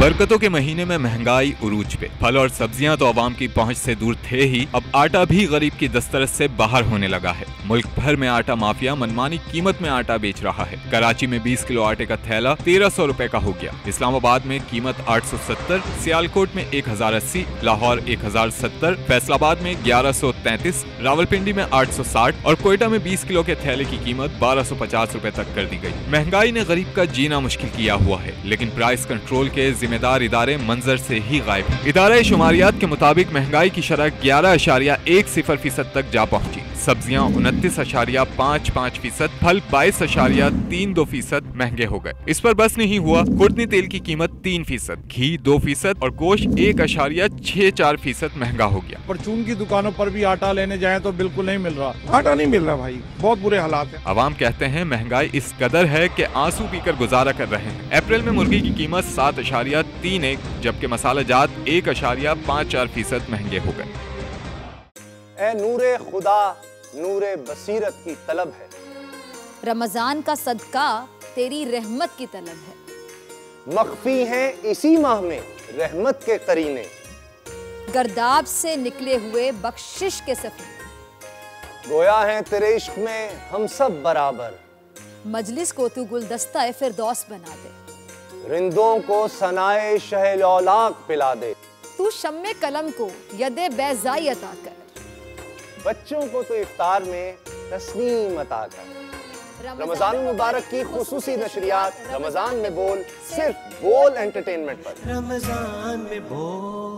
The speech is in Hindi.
बरकतों के महीने में महंगाई उरूज पे। फल और सब्जियां तो आवाम की पहुंच से दूर थे ही, अब आटा भी गरीब की दस्तरस से बाहर होने लगा है। मुल्क भर में आटा माफिया मनमानी कीमत में आटा बेच रहा है। कराची में 20 किलो आटे का थैला 1300 रुपए का हो गया। इस्लामाबाद में कीमत 870, सियालकोट में 1080, लाहौर 1070, फैसलाबाद में 1133, रावलपिंडी में 860 और कोयटा में 20 किलो के थैले की कीमत 1250 रुपए तक कर दी गई। महंगाई ने गरीब का जीना मुश्किल किया हुआ है, लेकिन प्राइस कंट्रोल के जिम्मेदार इदारे मंजर से ही गायब हैं। इदारे शुमारियात के मुताबिक महंगाई की शरह 11.10% तक जा पहुंची। सब्जियां 29.55%, फल 22.32% महंगे हो गए। इस पर बस नहीं हुआ, खुर्दनी तेल की कीमत 3%, घी 2% और गोश्त 1.64% महंगा हो गया। परचून की दुकानों पर भी आटा लेने जाएं तो बिल्कुल नहीं मिल रहा, आटा नहीं मिल रहा भाई, बहुत बुरे हालात हैं। अवाम कहते हैं महंगाई इस कदर है कि आंसू पीकर गुजारा कर रहे हैं। अप्रैल में मुर्गी की कीमत 7.31, जबकि मसाला जात 1.54% महंगे हो गए। ए नूरे खुदा नूरे बसीरत की तलब है, रमजान का सदका तेरी रहमत की तलब है। मख्फी हैं इसी माह में रहमत के करीने, गर्दाब से निकले हुए बख्शिश के सफीने। गोया है तेरे इश्क में हम सब बराबर, मजलिस को तू गुलदस्ता फिरदौस बना दे। रिंदों को सनाए शहलौलाक पिला दे, तू शम्मे कलम को यदे बैज़ाई अता कर। बच्चों को तो इफ्तार में तस्नीम अता कर। रमजान मुबारक की खुसूसी नशरियात रमजान में बोल, सिर्फ बोल एंटरटेनमेंट पर। रमजान में बोल।